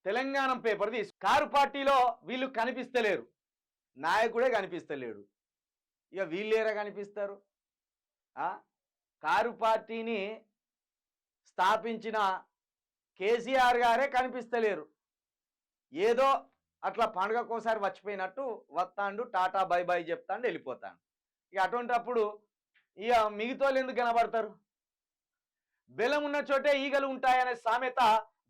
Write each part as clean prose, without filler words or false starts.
Telangana paper car పార్టీలో వీళ్ళు కనిపిస్తలేరు, నాయకుడే కనిపిస్తలేడు, ఇక వీళ్ళేరా కనిపిస్తారు? కారు పార్టీని స్థాపించిన కేసీఆర్ గారే కనిపిస్తలేరు. ఏదో అట్లా పండుగకోసారి వచ్చిపోయినట్టు వస్తాండు, టాటా బై బై చెప్తాండు, వెళ్ళిపోతాడు. ఇక అటువంటిప్పుడు ఇక మిగతాళ్ళు ఎందుకు కనబడతారు? బెల్లం ఉన్న చోటే ఈగలు ఉంటాయనే సామెత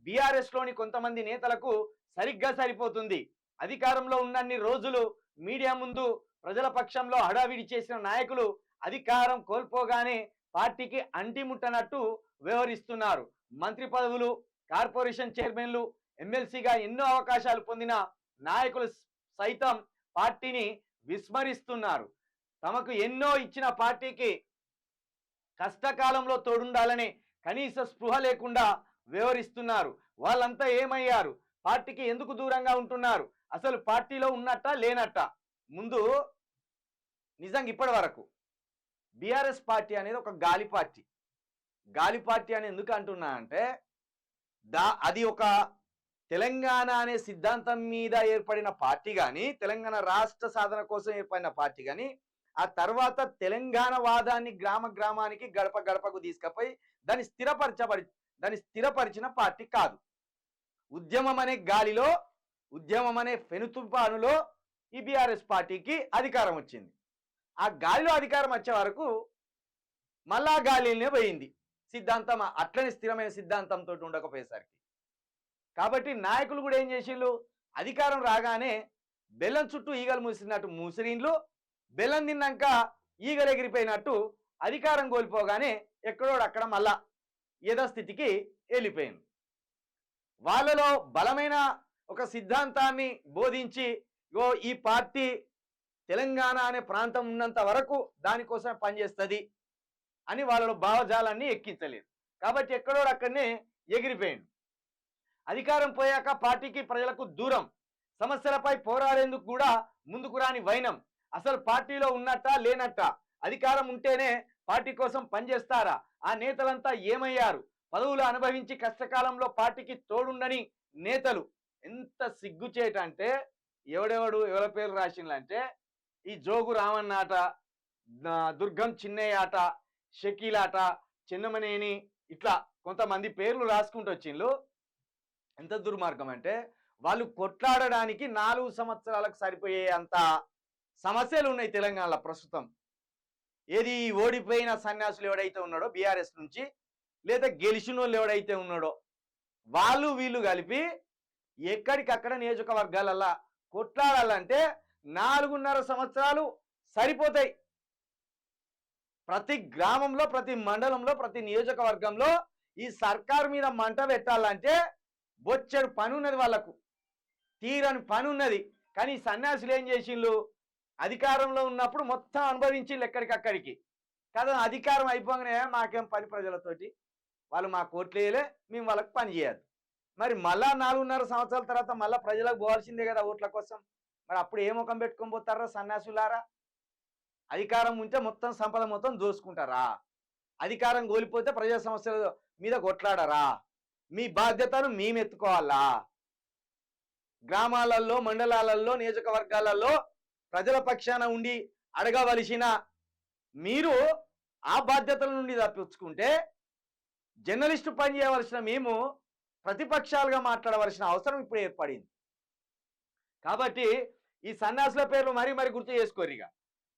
బీఆర్ఎస్లోని కొంతమంది నేతలకు సరిగ్గా సరిపోతుంది. అధికారంలో ఉన్నన్ని రోజులు మీడియా ముందు ప్రజల పక్షంలో హడావిడి చేసిన నాయకులు అధికారం కోల్పోగానే పార్టీకి అంటిముట్టనట్టు వ్యవహరిస్తున్నారు. మంత్రి పదవులు, కార్పొరేషన్ చైర్మన్లు, ఎమ్మెల్సీగా ఎన్నో అవకాశాలు పొందిన నాయకులు సైతం పార్టీని విస్మరిస్తున్నారు. తమకు ఎన్నో ఇచ్చిన పార్టీకి కష్టకాలంలో తోడుండాలని కనీస స్పృహ లేకుండా వ్యవహరిస్తున్నారు. వాళ్ళంతా ఏమయ్యారు? పార్టీకి ఎందుకు దూరంగా ఉంటున్నారు? అసలు పార్టీలో ఉన్నట్ట లేనట్ట? ముందు నిజంగా ఇప్పటి వరకు బీఆర్ఎస్ పార్టీ అనేది ఒక గాలి పార్టీ. గాలి పార్టీ అని ఎందుకు అంటున్నా అంటే అది ఒక తెలంగాణ అనే సిద్ధాంతం మీద ఏర్పడిన పార్టీ కానీ, తెలంగాణ రాష్ట్ర సాధన కోసం ఏర్పడిన పార్టీ కానీ, ఆ తర్వాత తెలంగాణ వాదాన్ని గ్రామ గ్రామానికి గడప గడపకు తీసుకుపోయి దాన్ని స్థిరపరిచిన పార్టీ కాదు. ఉద్యమం అనే గాలిలో, ఉద్యమం అనే ఫెనుతుపానులో ఈ బీఆర్ఎస్ పార్టీకి అధికారం వచ్చింది. ఆ గాలిలో అధికారం వచ్చే వరకు మళ్ళా గాలినే పోయింది. సిద్ధాంతం అట్లనే స్థిరమైన సిద్ధాంతంతో ఉండకపోయేసరికి. కాబట్టి నాయకులు కూడా ఏం చేసిండ్రు? అధికారం రాగానే బెల్లం చుట్టూ ఈగలు మూసినట్టు మూసిరిండ్లు, బెల్లం తిన్నాక ఈగలు ఎగిరిపోయినట్టు అధికారం కోల్పోగానే ఎక్కడోడు అక్కడ మళ్ళా యథాస్థితికి వెళ్ళిపోయింది. వాళ్ళలో బలమైన ఒక సిద్ధాంతాన్ని బోధించి ఈ పార్టీ తెలంగాణ అనే ప్రాంతం ఉన్నంత వరకు దానికోసం పనిచేస్తుంది అని వాళ్ళలో భావజాలాన్ని ఎక్కించలేదు. కాబట్టి ఎక్కడోడు అక్కడనే ఎగిరిపోయింది. అధికారం పోయాక పార్టీకి ప్రజలకు దూరం, సమస్యలపై పోరాడేందుకు కూడా ముందుకు రాని వైనం. అసలు పార్టీలో ఉన్నట్ట లేనట్ట? అధికారం ఉంటేనే పార్టీ కోసం పనిచేస్తారా? ఆ నేతలంతా ఏమయ్యారు? పదవులు అనుభవించి కష్టకాలంలో పార్టీకి తోడుండని నేతలు. ఎంత సిగ్గుచేటంటే ఎవడెవడు ఎవరి పేరు రాసిందంటే ఈ జోగు రామన్న ఆట, దుర్గం చిన్నయ్య ఆట, షకీల్ ఆట, చిన్నమనేని, ఇట్లా కొంతమంది పేర్లు రాసుకుంటూ వచ్చిండ్రు. ఎంత దుర్మార్గం అంటే వాళ్ళు కొట్లాడడానికి 4 సంవత్సరాలకు సరిపోయే అంత సమస్యలు ఉన్నాయి తెలంగాణలో ప్రస్తుతం. ఏది ఓడిపోయిన సన్యాసులు ఎవడైతే ఉన్నాడో బీఆర్ఎస్ నుంచి, లేదా గెలిచిన వాళ్ళు ఎవడైతే ఉన్నాడో వాళ్ళు వీళ్ళు కలిపి ఎక్కడికక్కడ నియోజకవర్గాలల్లా కొట్లాడాలంటే 4.5 సంవత్సరాలు సరిపోతాయి. ప్రతి గ్రామంలో, ప్రతి మండలంలో, ప్రతి నియోజకవర్గంలో ఈ సర్కారు మీద మంట పెట్టాలంటే బొచ్చెడు పని ఉన్నది, వాళ్ళకు తీరని పని ఉన్నది. కానీ సన్యాసులు ఏం చేసిండ్రు? అధికారంలో ఉన్నప్పుడు మొత్తం అనుభవించిండ్రు ఎక్కడికక్కడికి కదా. అధికారం అయిపోగానే మాకేం పని ప్రజలతోటి, వాళ్ళు మా కోట్లేయలే, మేము వాళ్ళకి పని చేయద్దు. మరి మళ్ళా 4.5 సంవత్సరాల తర్వాత మళ్ళీ ప్రజలకు పోవాల్సిందే కదా ఓట్ల కోసం. మరి అప్పుడు ఏ ముఖం పెట్టుకొని పోతారా సన్యాసులారా? అధికారం ఉంటే మొత్తం సంపద మొత్తం దోసుకుంటారా? అధికారం కోల్పోతే ప్రజా సమస్యల మీద కొట్లాడరా? మీ బాధ్యతను మేము ఎత్తుకోవాలా? గ్రామాలలో, మండలాలలో, నియోజకవర్గాలలో ప్రజల పక్షాన ఉండి అడగవలసిన మీరు ఆ బాధ్యతల నుండి తప్పించుకుంటే జర్నలిస్టు పని చేయవలసిన మేము ప్రతిపక్షాలుగా మాట్లాడవలసిన అవసరం ఇప్పుడు ఏర్పడింది. కాబట్టి ఈ సన్యాసుల పేర్లు మరీ గుర్తు చేసుకోరు. ఇక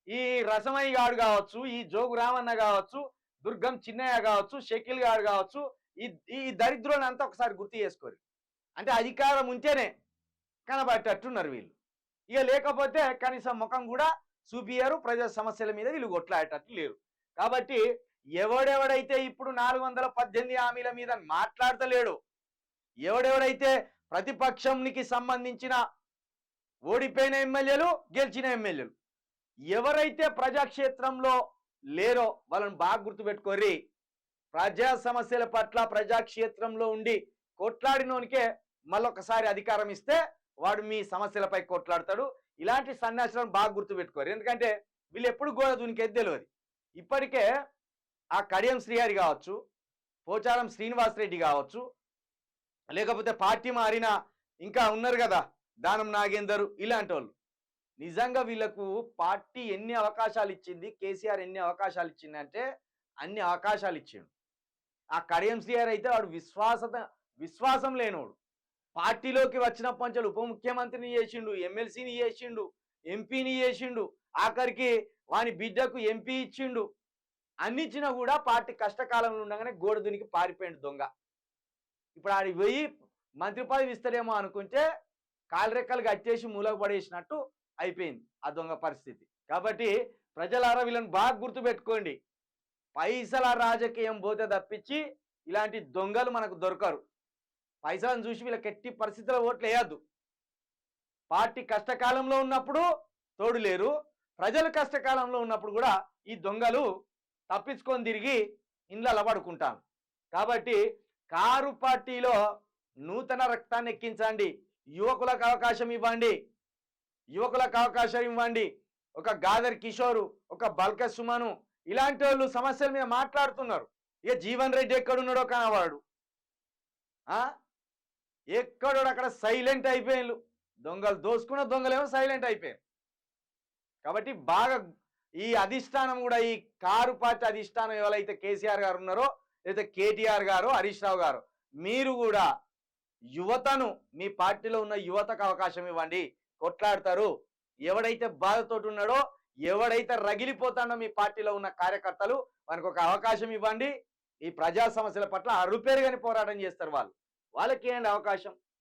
ఈ రసమయ్య గాడు కావచ్చు, ఈ జోగు రామన్న కావచ్చు, దుర్గం చిన్నయ్య కావచ్చు, షకీల్ గాడు కావచ్చు, ఈ దరిద్రులను అంతా ఒకసారి గుర్తు చేసుకోరు. అంటే అధికారం ఉంటేనే కనబట్టేట్టున్నారు వీళ్ళు. ఇక లేకపోతే కనీసం ముఖం కూడా చూపియారు, ప్రజా సమస్యల మీద వీళ్ళు కొట్లాడేటట్టు లేరు. కాబట్టి ఎవడెవడైతే ఇప్పుడు 418 హామీల మీద మాట్లాడతలేడు, ఎవడెవడైతే ప్రతిపక్షంకి సంబంధించిన ఓడిపోయిన ఎమ్మెల్యేలు, గెలిచిన ఎమ్మెల్యేలు ఎవరైతే ప్రజాక్షేత్రంలో లేరో వాళ్ళని బాగా గుర్తుపెట్టుకోర్రి. ప్రజా సమస్యల పట్ల ప్రజాక్షేత్రంలో ఉండి కొట్లాడినోనికే మళ్ళొకసారి అధికారం ఇస్తే వాడు మీ సమస్యలపై కొట్లాడతాడు. ఇలాంటి సన్యాసులను బాగా గుర్తుపెట్టుకోరు. ఎందుకంటే వీళ్ళు ఎప్పుడు గోడ దునికేది తెలియదు. ఇప్పటికే ఆ కడియం శ్రీహరి కావచ్చు, పోచారం శ్రీనివాసరెడ్డి కావచ్చు, లేకపోతే పార్టీ మారిన ఇంకా ఉన్నారు కదా దానం నాగేందర్ ఇలాంటి వాళ్ళు. నిజంగా వీళ్ళకు పార్టీ ఎన్ని అవకాశాలు ఇచ్చింది, కేసీఆర్ ఎన్ని అవకాశాలు ఇచ్చిందంటే అన్ని అవకాశాలు ఇచ్చిండు. ఆ కడియం శ్రీహరి అయితే వాడు విశ్వాసం లేనోడు. పార్టీలోకి వచ్చినప్పటి నుంచి ఉప ముఖ్యమంత్రిని చేసిండు, ఎమ్మెల్సీని చేసిండు, ఎంపీని చేసిండు, ఆఖరికి వాని బిడ్డకు ఎంపీ ఇచ్చిండు. అన్ని ఇచ్చినా కూడా పార్టీ కష్టకాలంలో ఉండగానే గోడ దునికి పారిపోయిండు దొంగ. ఇప్పుడు ఆడికి పోయి మంత్రి పదవి ఇస్తారేమో అనుకుంటే కాలరెక్కలు కట్టేసి మూలకు పడేసినట్టు అయిపోయింది ఆ దొంగ పరిస్థితి. కాబట్టి ప్రజలారా వీళ్ళని బాగా గుర్తుపెట్టుకోండి. పైసల రాజకీయం పోతే తప్పించి ఇలాంటి దొంగలు మనకు దొరకరు. పైసలను చూసి వీళ్ళకి ఎట్టి పరిస్థితుల్లో ఓట్లు వేయద్దు. పార్టీ కష్టకాలంలో ఉన్నప్పుడు తోడు లేరు, ప్రజలు కష్టకాలంలో ఉన్నప్పుడు కూడా ఈ దొంగలు తప్పించుకొని తిరిగి ఇండ్లలో పడుకుంటాను. కాబట్టి కారు పార్టీలో నూతన రక్తాన్ని ఎక్కించండి, యువకులకు అవకాశం ఇవ్వండి, యువకులకు అవకాశం ఇవ్వండి. ఒక గాదర్ కిషోరు, ఒక బల్క సుమను ఇలాంటి వాళ్ళు సమస్యల మీద మాట్లాడుతున్నారు. ఇక జీవన్ రెడ్డి ఎక్కడున్నాడో కనవాడు, ఎక్కడో అక్కడ సైలెంట్ అయిపోయారు. దొంగలు దోసుకున్న దొంగలేమో సైలెంట్ అయిపోయారు. కాబట్టి బాగా ఈ అధిష్టానం కూడా, ఈ కారు పార్టీ అధిష్టానం ఎవరైతే కేసీఆర్ గారు ఉన్నారో, లేదా కేటీఆర్ గారు, హరీష్ రావు గారు, మీరు కూడా యువతను, మీ పార్టీలో ఉన్న యువతకు అవకాశం ఇవ్వండి. కొట్లాడతారు. ఎవడైతే బాధతోటి ఉన్నాడో, ఎవడైతే రగిలిపోతాడో మీ పార్టీలో ఉన్న కార్యకర్తలు, వానికి ఒక అవకాశం ఇవ్వండి. ఈ ప్రజా సమస్యల పట్ల అరుపేరుగాని పోరాటం చేస్తారు వాళ్ళకి ఇవ్వండి అవకాశం.